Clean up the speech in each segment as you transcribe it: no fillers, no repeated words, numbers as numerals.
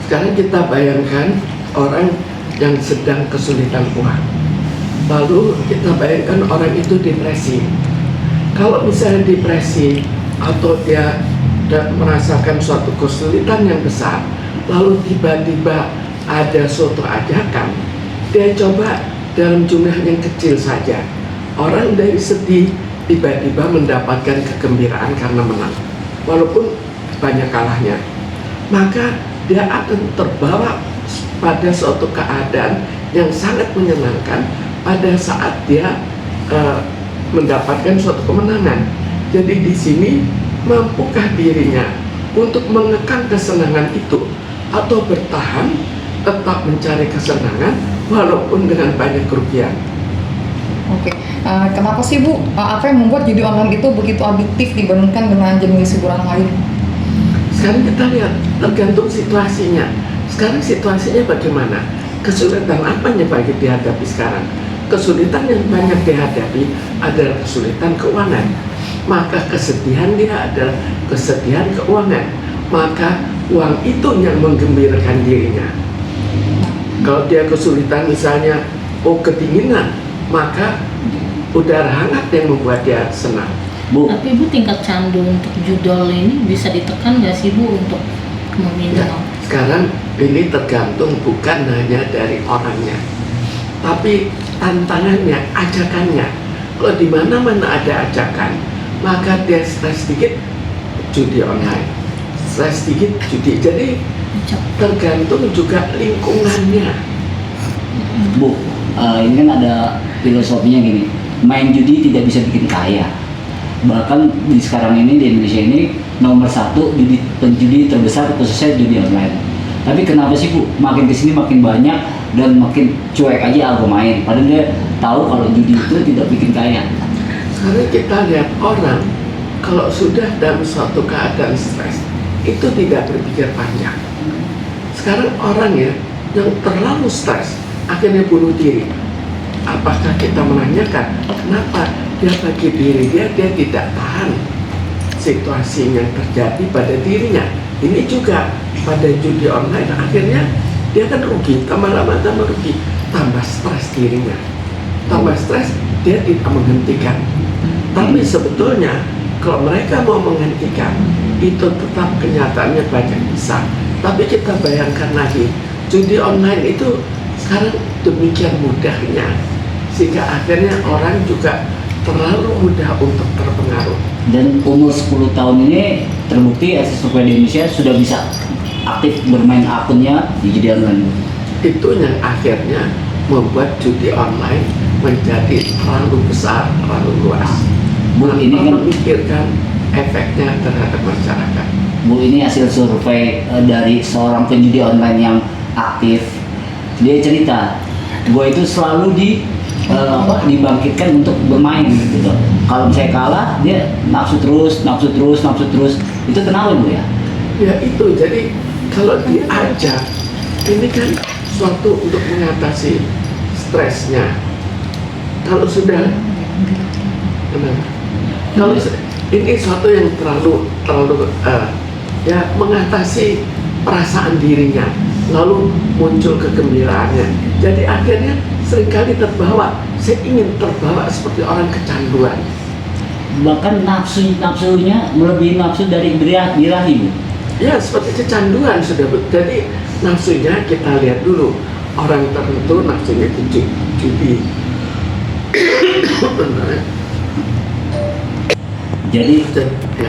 Sekarang kita bayangkan orang yang sedang kesulitan uang. Lalu kita bayangkan orang itu depresi. Kalau misalnya depresi atau dia merasakan suatu kesulitan yang besar, lalu tiba-tiba ada suatu ajakan, dia coba dalam jumlah yang kecil saja. Orang dari sedih tiba-tiba mendapatkan kegembiraan karena menang, walaupun banyak kalahnya. Maka dia akan terbawa pada suatu keadaan yang sangat menyenangkan pada saat dia mendapatkan suatu kemenangan. Jadi di sini mampukah dirinya untuk mengekang kesenangan itu atau bertahan tetap mencari kesenangan walaupun dengan banyak kerugian? Oke, kenapa sih Bu? Apa yang membuat judi online itu begitu adiktif dibandingkan dengan jenis hiburan lain? Sekarang kita lihat, tergantung situasinya. Sekarang situasinya bagaimana? Kesulitan apa yang banyak dihadapi sekarang? Kesulitan yang banyak dihadapi adalah kesulitan keuangan. Maka kesedihan dia adalah kesedihan keuangan. Maka uang itu yang menggembirakan dirinya. Kalau dia kesulitan misalnya, kedinginan, maka udara hangat yang membuat dia senang. Bu. Tapi Bu, tingkat candu untuk judol ini bisa ditekan nggak sih Bu untuk meminjam? Ya, sekarang ini tergantung bukan hanya dari orangnya, tapi tantangannya, ajakannya. Kalau di mana-mana ada ajakan, maka dia stres sedikit judi online, stres sedikit judi. Jadi tergantung juga lingkungannya. Bu, ini kan ada filosofinya gini, main judi tidak bisa bikin kaya. Bahkan di sekarang ini di Indonesia ini nomor satu penjudi terbesar khususnya judi online. Tapi kenapa sih Bu makin kesini makin banyak dan makin cuek aja aku main, padahal dia tahu kalau judi itu tidak bikin kaya. Sekarang kita lihat orang kalau sudah dalam suatu keadaan stres itu tidak berpikir panjang. Sekarang orang ya yang terlalu stres akhirnya bunuh diri. Apakah kita menanyakan kenapa? Dia bagi diri dia tidak tahan situasi yang terjadi pada dirinya. Ini juga pada judi online, akhirnya dia kan rugi, tambah lama tambah rugi, tambah stres dirinya, tambah stres, dia tidak menghentikan. Tapi sebetulnya kalau mereka mau menghentikan, itu tetap kenyataannya banyak bisa. Tapi kita bayangkan lagi, judi online itu sekarang demikian mudahnya, sehingga akhirnya orang juga terlalu mudah untuk terpengaruh. Dan umur 10 tahun ini terbukti hasil survei di Indonesia sudah bisa aktif bermain akunnya di judi online. Itu yang akhirnya membuat judi online menjadi terlalu besar, terlalu luas. Bu, ini kan memikirkan efeknya terhadap masyarakat. Bu, ini hasil survei dari seorang penjudi online yang aktif. Dia cerita, gue itu selalu dibangkitkan untuk bermain gitu. Kalau saya kalah, dia nafsu terus. Itu kenapa Bu ya? Ya itu, jadi kalau diajak, ini kan suatu untuk mengatasi stresnya. Kalau sudah, kalau ini suatu yang terlalu ya mengatasi perasaan dirinya, lalu muncul kegembiraannya. Jadi akhirnya seringkali terbawa, saya ingin terbawa seperti orang kecanduan. Bahkan nafsunya melebihi nafsu dari birahi Bu. Ya seperti kecanduan sudah. Jadi nafsunya kita lihat dulu, orang tertentu nafsunya ke judi. Jadi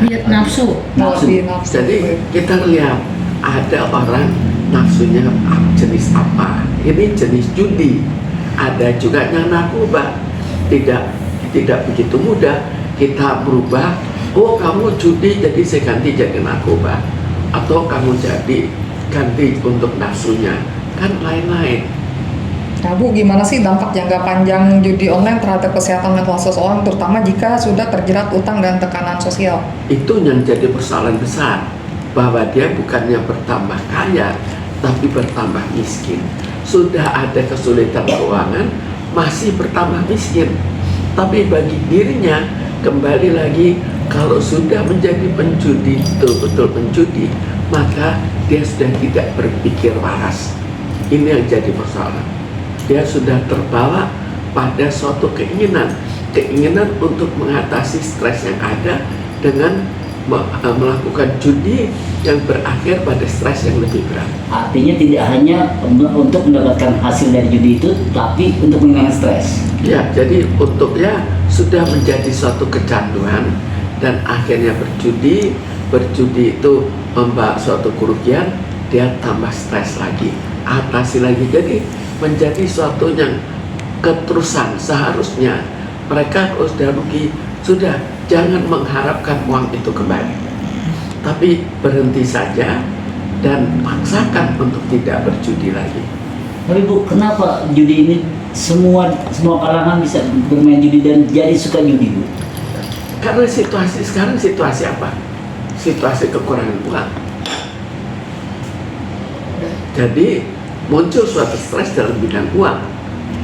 lihat nafsu. Jadi kita lihat ada orang nafsunya jenis apa. Ini jenis judi. Ada juga yang narkoba. Tidak begitu mudah kita berubah. Oh kamu judi jadi saya ganti jadi narkoba, atau kamu jadi ganti untuk nafsunya, kan lain-lain. Nah Bu, gimana sih dampak jangka panjang judi online terhadap kesehatan mental seseorang, terutama jika sudah terjerat utang dan tekanan sosial? Itu yang jadi persoalan besar, bahwa dia bukannya bertambah kaya, tapi bertambah miskin. Sudah ada kesulitan keuangan, masih bertambah miskin. Tapi bagi dirinya, kembali lagi, kalau sudah menjadi penjudi, betul-betul penjudi, maka dia sudah tidak berpikir waras. Ini yang jadi persoalan. Dia sudah terbawa pada suatu keinginan untuk mengatasi stres yang ada dengan melakukan judi yang berakhir pada stres yang lebih berat. Artinya tidak hanya untuk mendapatkan hasil dari judi itu, tapi untuk menghilangkan stres. Ya, jadi untuknya sudah menjadi suatu kecanduan dan akhirnya berjudi itu membawa suatu kerugian, dia tambah stres lagi, atasi lagi, jadi menjadi suatu yang keterusan. Seharusnya mereka kalau sudah rugi, sudah jangan mengharapkan uang itu kembali, tapi berhenti saja dan paksakan untuk tidak berjudi lagi. Tapi Bu, kenapa judi ini semua kalangan bisa bermain judi dan jadi suka judi, Bu? Karena situasi sekarang situasi apa? Situasi kekurangan uang. Jadi muncul suatu stres dalam bidang uang.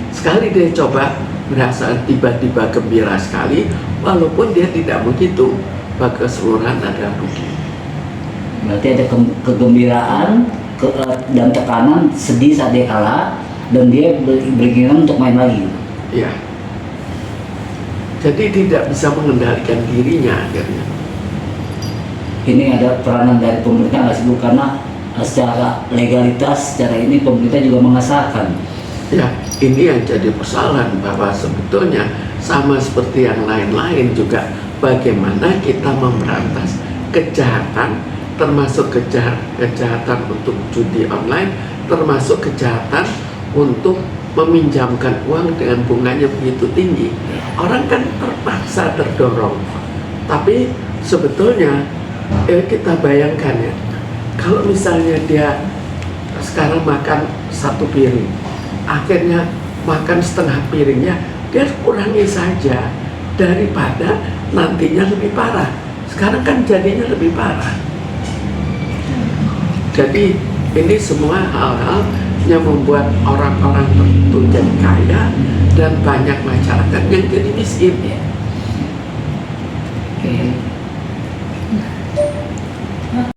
Sekali dia coba merasa tiba-tiba gembira sekali, walaupun dia tidak begitu, maka keseluruhan ada rugi. Berarti ada kegembiraan dan tekanan, sedih saat dia kalah, dan dia berkeinginan untuk main lagi. Ya. Jadi tidak bisa mengendalikan dirinya akhirnya. Ini ada peranan dari pemerintah nggak sih Bu? Karena secara legalitas, secara ini pemerintah juga mengesahkan. Ya, ini yang jadi persoalan, bahwa sebetulnya sama seperti yang lain-lain juga, bagaimana kita memberantas kejahatan, termasuk kejahatan untuk judi online, termasuk kejahatan untuk meminjamkan uang dengan bunganya begitu tinggi. Orang kan terpaksa terdorong. Tapi sebetulnya kita bayangkan ya, kalau misalnya dia sekarang makan satu piring, akhirnya makan setengah piringnya, dia kurangi saja daripada nantinya lebih parah. Sekarang kan jadinya lebih parah. Jadi ini semua hal-hal yang membuat orang-orang tertentu jadi kaya dan banyak masyarakat yang jadi miskin. Oke.